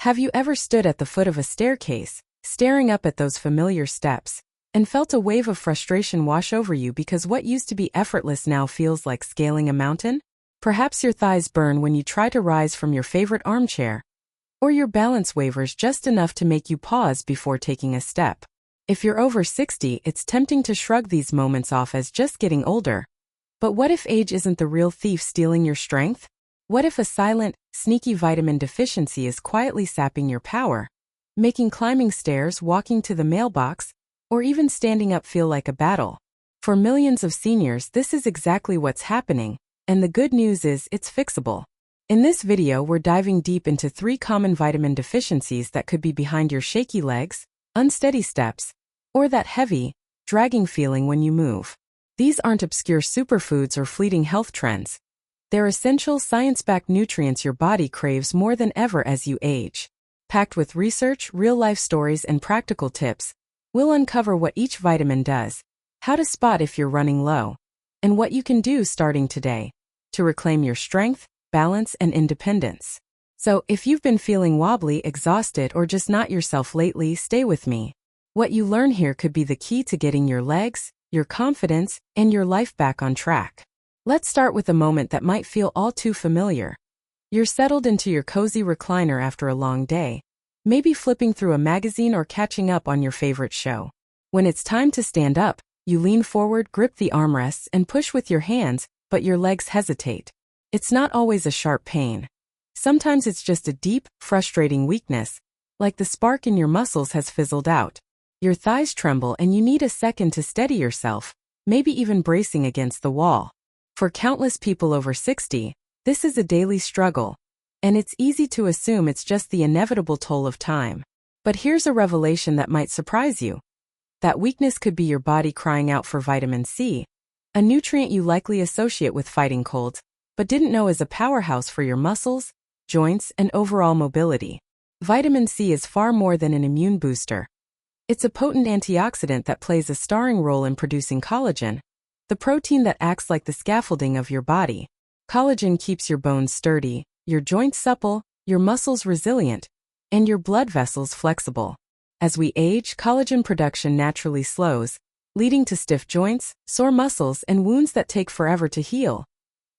Have you ever stood at the foot of a staircase, staring up at those familiar steps, and felt a wave of frustration wash over you because what used to be effortless now feels like scaling a mountain? Perhaps your thighs burn when you try to rise from your favorite armchair, or your balance wavers just enough to make you pause before taking a step. If you're over 60, it's tempting to shrug these moments off as just getting older. But what if age isn't the real thief stealing your strength? What if a silent, sneaky vitamin deficiency is quietly sapping your power, making climbing stairs, walking to the mailbox, or even standing up feel like a battle? For millions of seniors, this is exactly what's happening, and the good news is it's fixable. In this video, we're diving deep into 3 common vitamin deficiencies that could be behind your shaky legs, unsteady steps, or that heavy, dragging feeling when you move. These aren't obscure superfoods or fleeting health trends. They're essential science-backed nutrients your body craves more than ever as you age. Packed with research, real-life stories, and practical tips, we'll uncover what each vitamin does, how to spot if you're running low, and what you can do starting today to reclaim your strength, balance, and independence. So, if you've been feeling wobbly, exhausted, or just not yourself lately, stay with me. What you learn here could be the key to getting your legs, your confidence, and your life back on track. Let's start with a moment that might feel all too familiar. You're settled into your cozy recliner after a long day, maybe flipping through a magazine or catching up on your favorite show. When it's time to stand up, you lean forward, grip the armrests, and push with your hands, but your legs hesitate. It's not always a sharp pain. Sometimes it's just a deep, frustrating weakness, like the spark in your muscles has fizzled out. Your thighs tremble and you need a second to steady yourself, maybe even bracing against the wall. For countless people over 60, this is a daily struggle, and it's easy to assume it's just the inevitable toll of time. But here's a revelation that might surprise you. That weakness could be your body crying out for vitamin C, a nutrient you likely associate with fighting colds, but didn't know is a powerhouse for your muscles, joints, and overall mobility. Vitamin C is far more than an immune booster. It's a potent antioxidant that plays a starring role in producing collagen, the protein that acts like the scaffolding of your body. Collagen keeps your bones sturdy, your joints supple, your muscles resilient, and your blood vessels flexible. As we age, collagen production naturally slows, leading to stiff joints, sore muscles, and wounds that take forever to heal.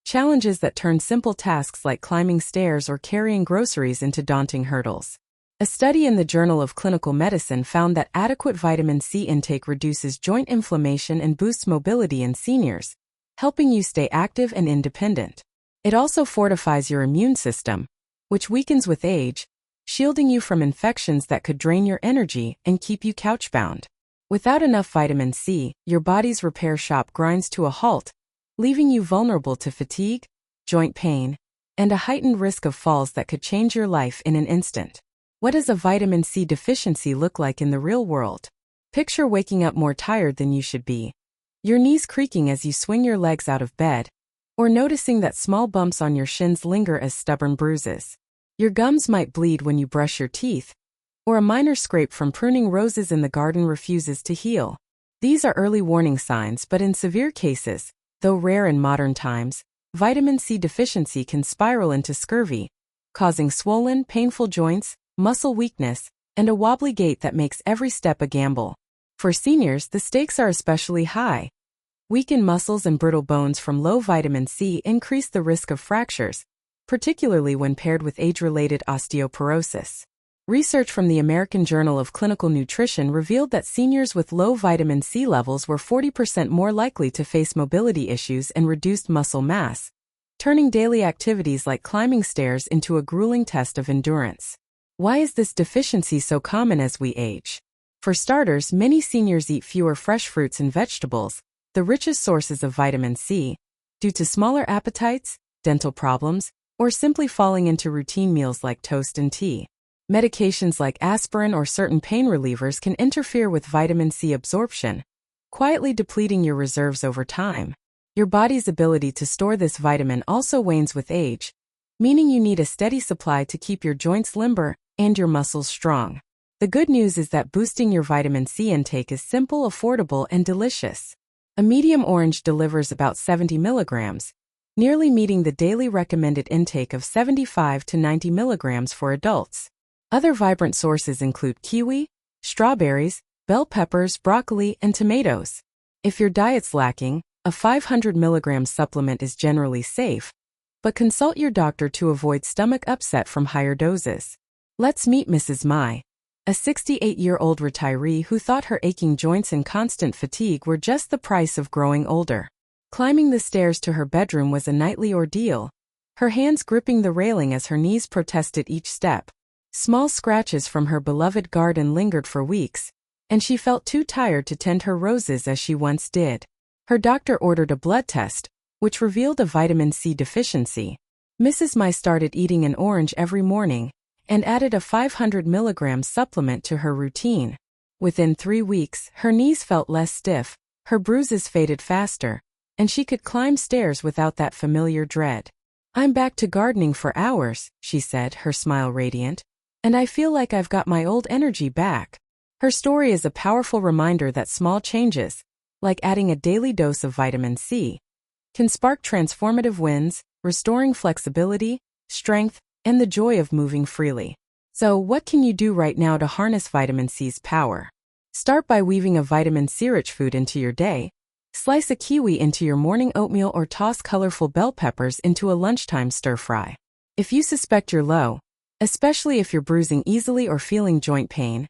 Challenges that turn simple tasks like climbing stairs or carrying groceries into daunting hurdles. A study in the Journal of Clinical Medicine found that adequate vitamin C intake reduces joint inflammation and boosts mobility in seniors, helping you stay active and independent. It also fortifies your immune system, which weakens with age, shielding you from infections that could drain your energy and keep you couch-bound. Without enough vitamin C, your body's repair shop grinds to a halt, leaving you vulnerable to fatigue, joint pain, and a heightened risk of falls that could change your life in an instant. What does a vitamin C deficiency look like in the real world? Picture waking up more tired than you should be, your knees creaking as you swing your legs out of bed, or noticing that small bumps on your shins linger as stubborn bruises. Your gums might bleed when you brush your teeth, or a minor scrape from pruning roses in the garden refuses to heal. These are early warning signs, but in severe cases, though rare in modern times, vitamin C deficiency can spiral into scurvy, causing swollen, painful joints, muscle weakness, and a wobbly gait that makes every step a gamble. For seniors, the stakes are especially high. Weakened muscles and brittle bones from low vitamin C increase the risk of fractures, particularly when paired with age-related osteoporosis. Research from the American Journal of Clinical Nutrition revealed that seniors with low vitamin C levels were 40% more likely to face mobility issues and reduced muscle mass, turning daily activities like climbing stairs into a grueling test of endurance. Why is this deficiency so common as we age? For starters, many seniors eat fewer fresh fruits and vegetables, the richest sources of vitamin C, due to smaller appetites, dental problems, or simply falling into routine meals like toast and tea. Medications like aspirin or certain pain relievers can interfere with vitamin C absorption, quietly depleting your reserves over time. Your body's ability to store this vitamin also wanes with age, meaning you need a steady supply to keep your joints limber and your muscles strong. The good news is that boosting your vitamin C intake is simple, affordable, and delicious. A medium orange delivers about 70 milligrams, nearly meeting the daily recommended intake of 75 to 90 milligrams for adults. Other vibrant sources include kiwi, strawberries, bell peppers, broccoli, and tomatoes. If your diet's lacking, a 500 mg supplement is generally safe, but consult your doctor to avoid stomach upset from higher doses. Let's meet Mrs. Mai, a 68-year-old retiree who thought her aching joints and constant fatigue were just the price of growing older. Climbing the stairs to her bedroom was a nightly ordeal, her hands gripping the railing as her knees protested each step. Small scratches from her beloved garden lingered for weeks, and she felt too tired to tend her roses as she once did. Her doctor ordered a blood test, which revealed a vitamin C deficiency. Mrs. Mai started eating an orange every morning and added a 500 mg supplement to her routine. Within 3 weeks, her knees felt less stiff, her bruises faded faster, and she could climb stairs without that familiar dread. "I'm back to gardening for hours," she said, her smile radiant, "and I feel like I've got my old energy back." Her story is a powerful reminder that small changes, like adding a daily dose of vitamin C, can spark transformative wins, restoring flexibility, strength, and the joy of moving freely. So, what can you do right now to harness vitamin C's power? Start by weaving a vitamin C-rich food into your day. Slice a kiwi into your morning oatmeal or toss colorful bell peppers into a lunchtime stir-fry. If you suspect you're low, especially if you're bruising easily or feeling joint pain,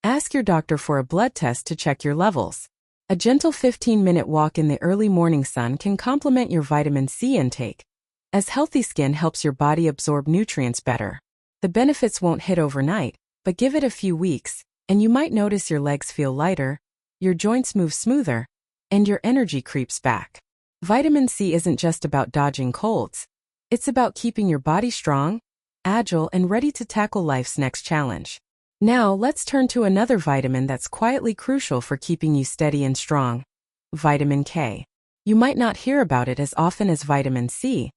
ask your doctor for a blood test to check your levels. A gentle 15-minute walk in the early morning sun can complement your vitamin C intake, as healthy skin helps your body absorb nutrients better. The benefits won't hit overnight, but give it a few weeks, and you might notice your legs feel lighter, your joints move smoother, and your energy creeps back. Vitamin C isn't just about dodging colds. It's about keeping your body strong, agile, and ready to tackle life's next challenge. Now, let's turn to another vitamin that's quietly crucial for keeping you steady and strong: vitamin K. You might not hear about it as often as vitamin C,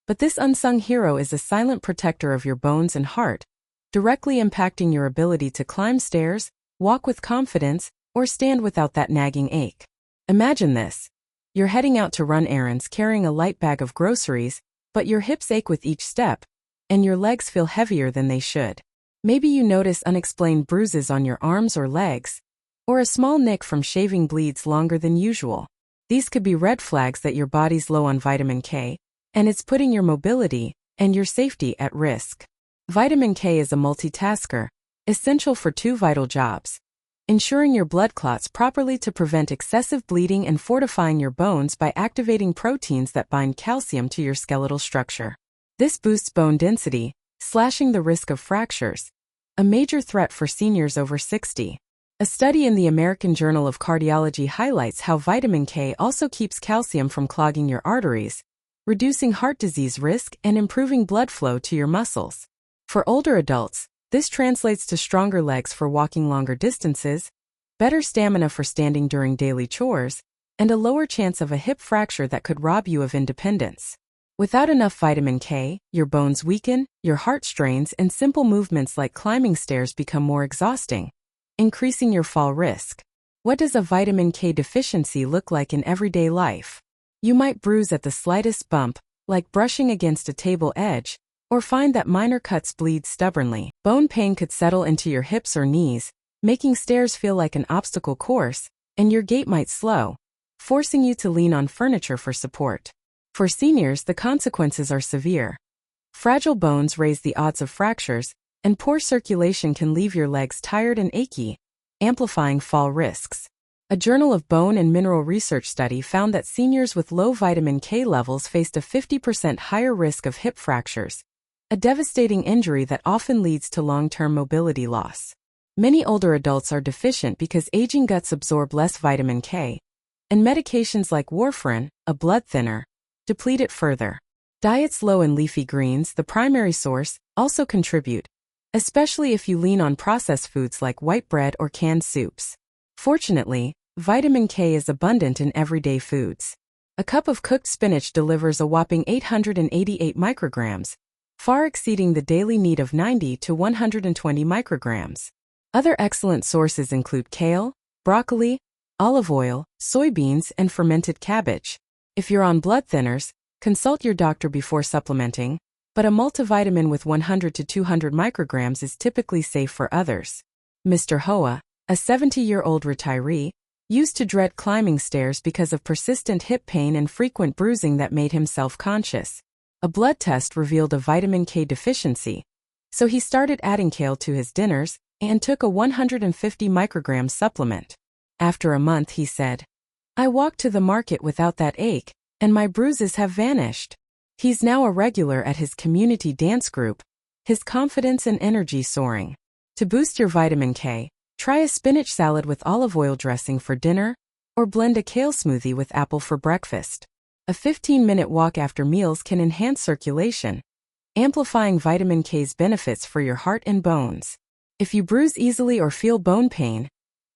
but this unsung hero is a silent protector of your bones and heart, directly impacting your ability to climb stairs, walk with confidence, or stand without that nagging ache. Imagine this. You're heading out to run errands carrying a light bag of groceries, but your hips ache with each step, and your legs feel heavier than they should. Maybe you notice unexplained bruises on your arms or legs, or a small nick from shaving bleeds longer than usual. These could be red flags that your body's low on vitamin K, and it's putting your mobility and your safety at risk. Vitamin K is a multitasker, essential for 2 vital jobs: ensuring your blood clots properly to prevent excessive bleeding and fortifying your bones by activating proteins that bind calcium to your skeletal structure. This boosts bone density, slashing the risk of fractures, a major threat for seniors over 60. A study in the American Journal of Cardiology highlights how vitamin K also keeps calcium from clogging your arteries, reducing heart disease risk and improving blood flow to your muscles. For older adults, this translates to stronger legs for walking longer distances, better stamina for standing during daily chores, and a lower chance of a hip fracture that could rob you of independence. Without enough vitamin K, your bones weaken, your heart strains, and simple movements like climbing stairs become more exhausting, increasing your fall risk. What does a vitamin K deficiency look like in everyday life? You might bruise at the slightest bump, like brushing against a table edge, or find that minor cuts bleed stubbornly. Bone pain could settle into your hips or knees, making stairs feel like an obstacle course, and your gait might slow, forcing you to lean on furniture for support. For seniors, the consequences are severe. Fragile bones raise the odds of fractures, and poor circulation can leave your legs tired and achy, amplifying fall risks. A Journal of Bone and Mineral Research study found that seniors with low vitamin K levels faced a 50% higher risk of hip fractures, a devastating injury that often leads to long-term mobility loss. Many older adults are deficient because aging guts absorb less vitamin K, and medications like warfarin, a blood thinner, deplete it further. Diets low in leafy greens, the primary source, also contribute, especially if you lean on processed foods like white bread or canned soups. Fortunately, vitamin K is abundant in everyday foods. A cup of cooked spinach delivers a whopping 888 micrograms, far exceeding the daily need of 90 to 120 micrograms. Other excellent sources include kale, broccoli, olive oil, soybeans, and fermented cabbage. If you're on blood thinners, consult your doctor before supplementing, but a multivitamin with 100 to 200 micrograms is typically safe for others. Mr. Hoa, a 70-year-old retiree, used to dread climbing stairs because of persistent hip pain and frequent bruising that made him self-conscious. A blood test revealed a vitamin K deficiency, so he started adding kale to his dinners and took a 150 microgram supplement. After a month, he said, "I walked to the market without that ache, and my bruises have vanished." He's now a regular at his community dance group, his confidence and energy soaring. To boost your vitamin K, try a spinach salad with olive oil dressing for dinner, or blend a kale smoothie with apple for breakfast. A 15-minute walk after meals can enhance circulation, amplifying vitamin K's benefits for your heart and bones. If you bruise easily or feel bone pain,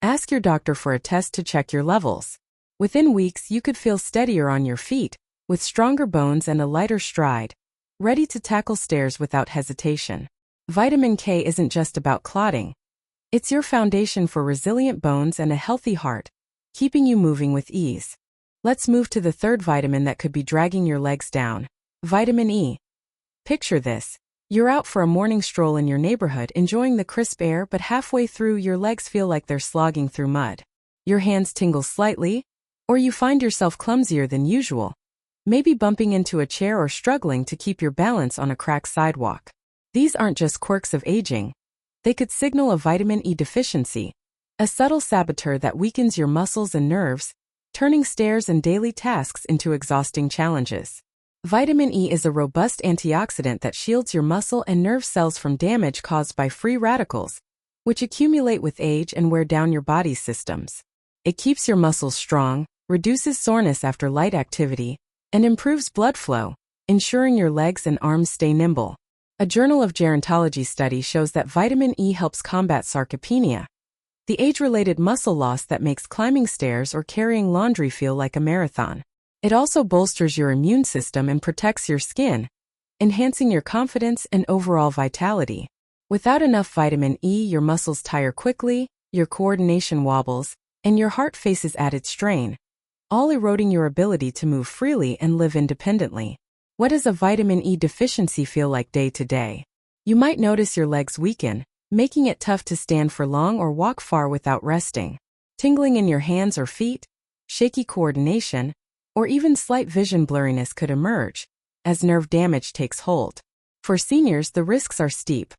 ask your doctor for a test to check your levels. Within weeks, you could feel steadier on your feet, with stronger bones and a lighter stride, ready to tackle stairs without hesitation. Vitamin K isn't just about clotting. It's your foundation for resilient bones and a healthy heart, keeping you moving with ease. Let's move to the third vitamin that could be dragging your legs down: vitamin E. Picture this. You're out for a morning stroll in your neighborhood enjoying the crisp air, but halfway through your legs feel like they're slogging through mud. Your hands tingle slightly, or you find yourself clumsier than usual, maybe bumping into a chair or struggling to keep your balance on a cracked sidewalk. These aren't just quirks of aging. They could signal a vitamin E deficiency, a subtle saboteur that weakens your muscles and nerves, turning stairs and daily tasks into exhausting challenges. Vitamin E is a robust antioxidant that shields your muscle and nerve cells from damage caused by free radicals, which accumulate with age and wear down your body's systems. It keeps your muscles strong, reduces soreness after light activity, and improves blood flow, ensuring your legs and arms stay nimble. A Journal of Gerontology study shows that vitamin E helps combat sarcopenia, the age-related muscle loss that makes climbing stairs or carrying laundry feel like a marathon. It also bolsters your immune system and protects your skin, enhancing your confidence and overall vitality. Without enough vitamin E, your muscles tire quickly, your coordination wobbles, and your heart faces added strain, all eroding your ability to move freely and live independently. What does a vitamin E deficiency feel like day to day? You might notice your legs weaken, making it tough to stand for long or walk far without resting. Tingling in your hands or feet, shaky coordination, or even slight vision blurriness could emerge as nerve damage takes hold. For seniors, the risks are steep.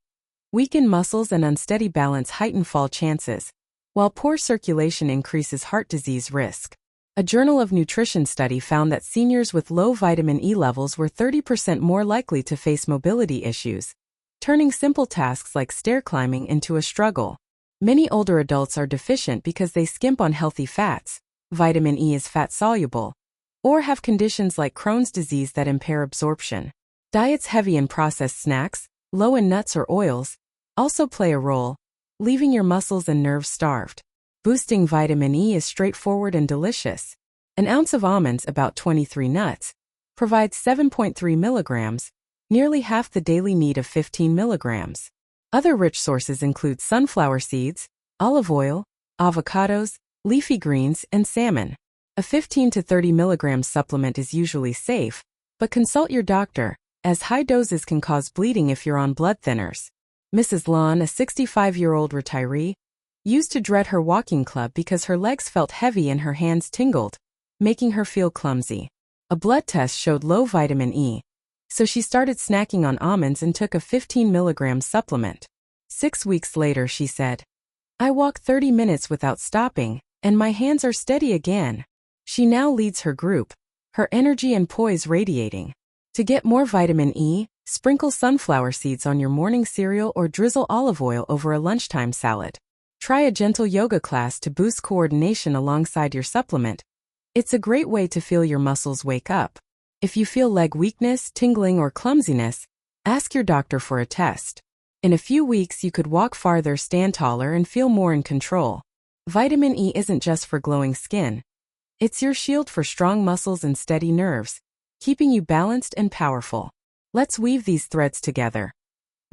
Weakened muscles and unsteady balance heighten fall chances, while poor circulation increases heart disease risk. A Journal of Nutrition study found that seniors with low vitamin E levels were 30% more likely to face mobility issues, turning simple tasks like stair climbing into a struggle. Many older adults are deficient because they skimp on healthy fats, vitamin E is fat-soluble, or have conditions like Crohn's disease that impair absorption. Diets heavy in processed snacks, low in nuts or oils, also play a role, leaving your muscles and nerves starved. Boosting vitamin E is straightforward and delicious. An ounce of almonds, about 23 nuts, provides 7.3 milligrams, nearly half the daily need of 15 milligrams. Other rich sources include sunflower seeds, olive oil, avocados, leafy greens, and salmon. A 15 to 30 milligram supplement is usually safe, but consult your doctor, as high doses can cause bleeding if you're on blood thinners. Mrs. Lon, a 65-year-old retiree, used to dread her walking club because her legs felt heavy and her hands tingled, making her feel clumsy. A blood test showed low vitamin E, so she started snacking on almonds and took a 15 milligram supplement. 6 weeks later, she said, "I walk 30 minutes without stopping, and my hands are steady again." She now leads her group, her energy and poise radiating. To get more vitamin E, sprinkle sunflower seeds on your morning cereal or drizzle olive oil over a lunchtime salad. Try a gentle yoga class to boost coordination alongside your supplement. It's a great way to feel your muscles wake up. If you feel leg weakness, tingling, or clumsiness, ask your doctor for a test. In a few weeks, you could walk farther, stand taller, and feel more in control. Vitamin E isn't just for glowing skin. It's your shield for strong muscles and steady nerves, keeping you balanced and powerful. Let's weave these threads together.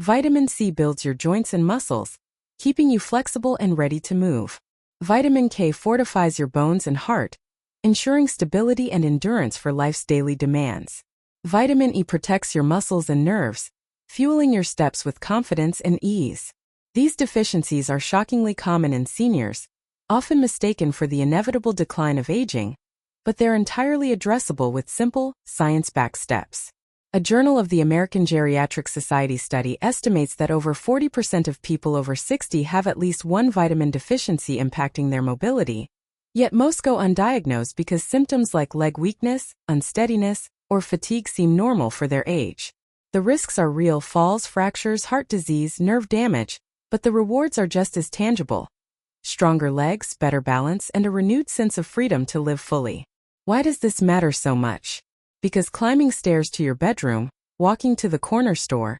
Vitamin C builds your joints and muscles, keeping you flexible and ready to move. Vitamin K fortifies your bones and heart, ensuring stability and endurance for life's daily demands. Vitamin E protects your muscles and nerves, fueling your steps with confidence and ease. These deficiencies are shockingly common in seniors, often mistaken for the inevitable decline of aging, but they're entirely addressable with simple, science-backed steps. A Journal of the American Geriatric Society study estimates that over 40% of people over 60 have at least one vitamin deficiency impacting their mobility, yet most go undiagnosed because symptoms like leg weakness, unsteadiness, or fatigue seem normal for their age. The risks are real: falls, fractures, heart disease, nerve damage, but the rewards are just as tangible. Stronger legs, better balance, and a renewed sense of freedom to live fully. Why does this matter so much? Because climbing stairs to your bedroom, walking to the corner store,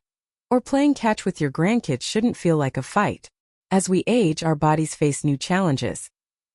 or playing catch with your grandkids shouldn't feel like a fight. As we age, our bodies face new challenges.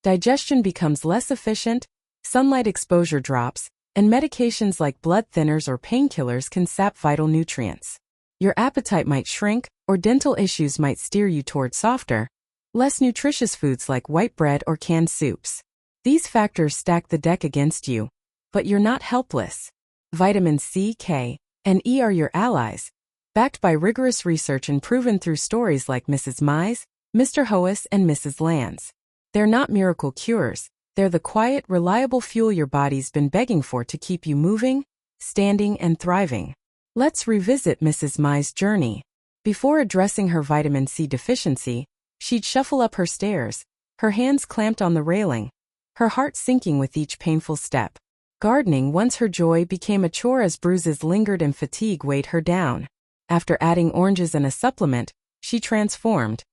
Digestion becomes less efficient, sunlight exposure drops, and medications like blood thinners or painkillers can sap vital nutrients. Your appetite might shrink, or dental issues might steer you toward softer, less nutritious foods like white bread or canned soups. These factors stack the deck against you, but you're not helpless. Vitamins C, K, and E are your allies, backed by rigorous research and proven through stories like Mrs. Mize, Mr. Hoas, and Mrs. Lands. They're not miracle cures, they're the quiet, reliable fuel your body's been begging for to keep you moving, standing, and thriving. Let's revisit Mrs. Mize's journey. Before addressing her vitamin C deficiency, she'd shuffle up her stairs, her hands clamped on the railing, her heart sinking with each painful step. Gardening, once her joy, became a chore as bruises lingered and fatigue weighed her down. After adding oranges and a supplement, she transformed.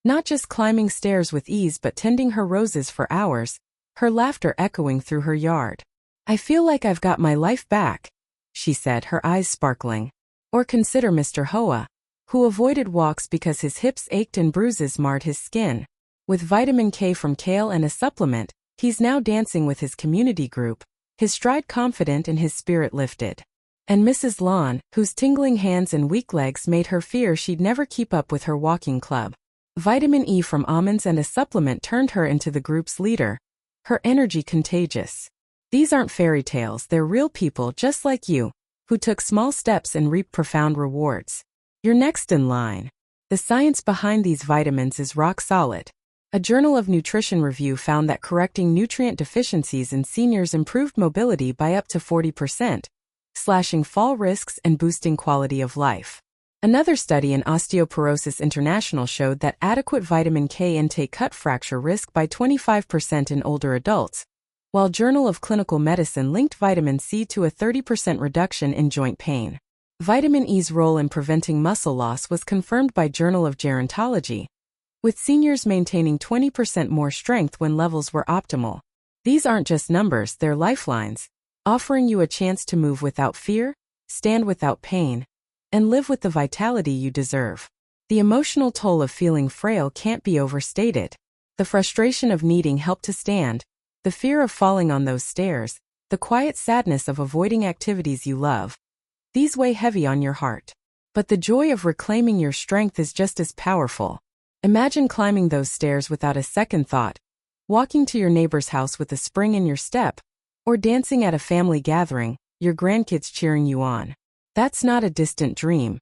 Not just climbing stairs with ease but tending her roses for hours, her laughter echoing through her yard. "I feel like I've got my life back," she said, her eyes sparkling. Or consider Mr. Hoa, who avoided walks because his hips ached and bruises marred his skin. With vitamin K from kale and a supplement, he's now dancing with his community group, his stride confident and his spirit lifted. And Mrs. Lawn, whose tingling hands and weak legs made her fear she'd never keep up with her walking club. Vitamin E from almonds and a supplement turned her into the group's leader, her energy contagious. These aren't fairy tales, they're real people just like you, who took small steps and reaped profound rewards. You're next in line. The science behind these vitamins is rock solid. A Journal of Nutrition review found that correcting nutrient deficiencies in seniors improved mobility by up to 40%, slashing fall risks and boosting quality of life. Another study in Osteoporosis International showed that adequate vitamin K intake cut fracture risk by 25% in older adults, while Journal of Clinical Medicine linked vitamin C to a 30% reduction in joint pain. Vitamin E's role in preventing muscle loss was confirmed by Journal of Gerontology, with seniors maintaining 20% more strength when levels were optimal. These aren't just numbers, they're lifelines, offering you a chance to move without fear, stand without pain, and live with the vitality you deserve. The emotional toll of feeling frail can't be overstated. The frustration of needing help to stand, the fear of falling on those stairs, the quiet sadness of avoiding activities you love. These weigh heavy on your heart. But the joy of reclaiming your strength is just as powerful. Imagine climbing those stairs without a second thought, walking to your neighbor's house with a spring in your step, or dancing at a family gathering, your grandkids cheering you on. That's not a distant dream.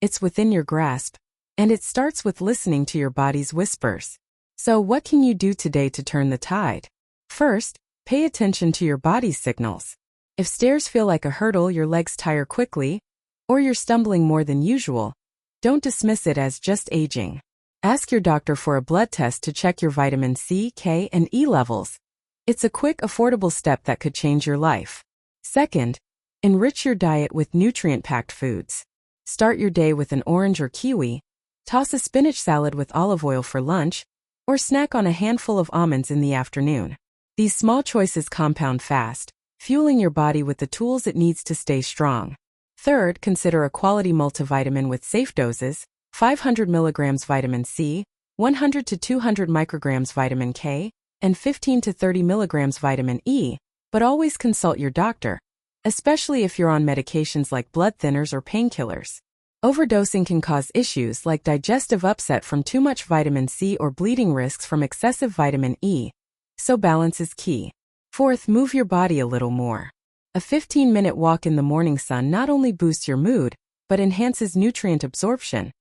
It's within your grasp, and it starts with listening to your body's whispers. So what can you do today to turn the tide? First, pay attention to your body's signals. If stairs feel like a hurdle, your legs tire quickly, or you're stumbling more than usual, don't dismiss it as just aging. Ask your doctor for a blood test to check your vitamin C, K, and E levels. It's a quick, affordable step that could change your life. Second, enrich your diet with nutrient-packed foods. Start your day with an orange or kiwi, toss a spinach salad with olive oil for lunch, or snack on a handful of almonds in the afternoon. These small choices compound fast, fueling your body with the tools it needs to stay strong. Third, consider a quality multivitamin with safe doses: 500 milligrams vitamin C, 100 to 200 micrograms vitamin K, and 15 to 30 milligrams vitamin E, but always consult your doctor, especially if you're on medications like blood thinners or painkillers. Overdosing can cause issues like digestive upset from too much vitamin C or bleeding risks from excessive vitamin E, so balance is key. Fourth, move your body a little more. A 15-minute walk in the morning sun not only boosts your mood, but enhances nutrient absorption,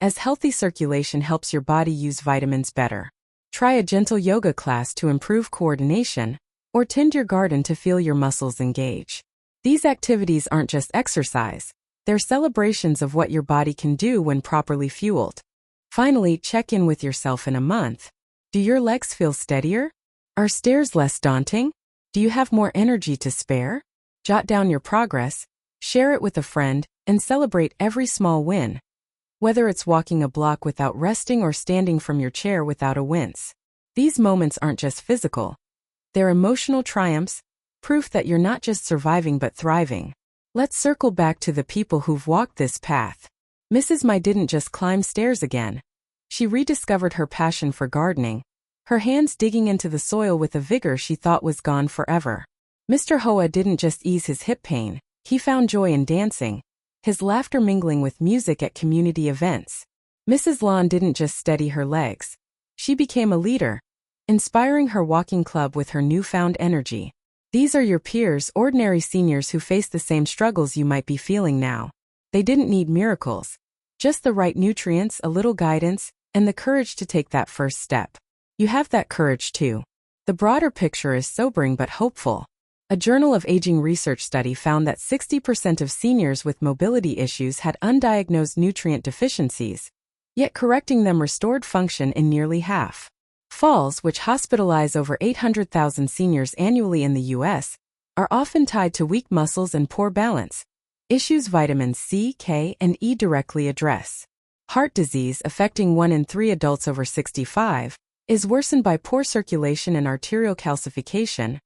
as healthy circulation helps your body use vitamins better. Try a gentle yoga class to improve coordination, or tend your garden to feel your muscles engage. These activities aren't just exercise, they're celebrations of what your body can do when properly fueled. Finally, check in with yourself in a month. Do your legs feel steadier? Are stairs less daunting? Do you have more energy to spare? Jot down your progress, share it with a friend, and celebrate every small win. Whether it's walking a block without resting or standing from your chair without a wince. These moments aren't just physical. They're emotional triumphs, proof that you're not just surviving but thriving. Let's circle back to the people who've walked this path. Mrs. Mai didn't just climb stairs again. She rediscovered her passion for gardening, her hands digging into the soil with a vigor she thought was gone forever. Mr. Hoa didn't just ease his hip pain, he found joy in dancing, his laughter mingling with music at community events. Mrs. Lan didn't just steady her legs. She became a leader, inspiring her walking club with her newfound energy. These are your peers, ordinary seniors who face the same struggles you might be feeling now. They didn't need miracles, just the right nutrients, a little guidance, and the courage to take that first step. You have that courage too. The broader picture is sobering but hopeful. A Journal of Aging research study found that 60% of seniors with mobility issues had undiagnosed nutrient deficiencies, yet correcting them restored function in nearly half. Falls, which hospitalize over 800,000 seniors annually in the U.S., are often tied to weak muscles and poor balance, issues vitamins C, K, and E directly address. Heart disease, affecting 1 in 3 adults over 65, is worsened by poor circulation and arterial calcification.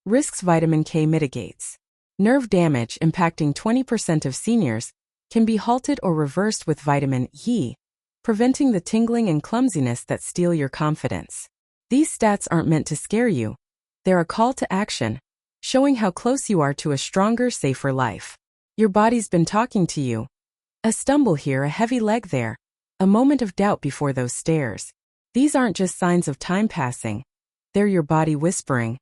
Risks vitamin K mitigates. Nerve damage, impacting 20% of seniors, can be halted or reversed with vitamin E, preventing the tingling and clumsiness that steal your confidence. These stats aren't meant to scare you. They're a call to action, showing how close you are to a stronger, safer life. Your body's been talking to you. A stumble here, a heavy leg there, a moment of doubt before those stairs. These aren't just signs of time passing. They're your body whispering,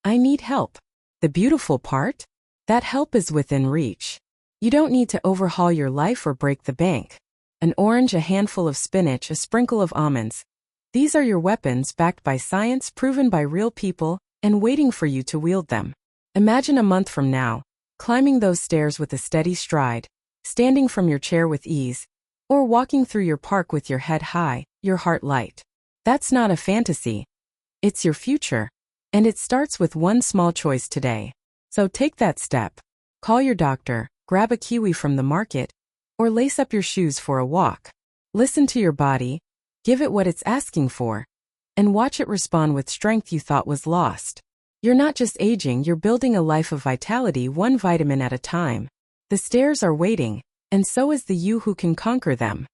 I need help. The beautiful part? That help is within reach. You don't need to overhaul your life or break the bank. An orange, a handful of spinach, a sprinkle of almonds. These are your weapons, backed by science, proven by real people, and waiting for you to wield them. Imagine a month from now, climbing those stairs with a steady stride, standing from your chair with ease, or walking through your park with your head high, your heart light. That's not a fantasy. It's your future. And it starts with one small choice today. So take that step. Call your doctor, grab a kiwi from the market, or lace up your shoes for a walk. Listen to your body, give it what it's asking for, and watch it respond with strength you thought was lost. You're not just aging, you're building a life of vitality, one vitamin at a time. The stairs are waiting, and so is the you who can conquer them.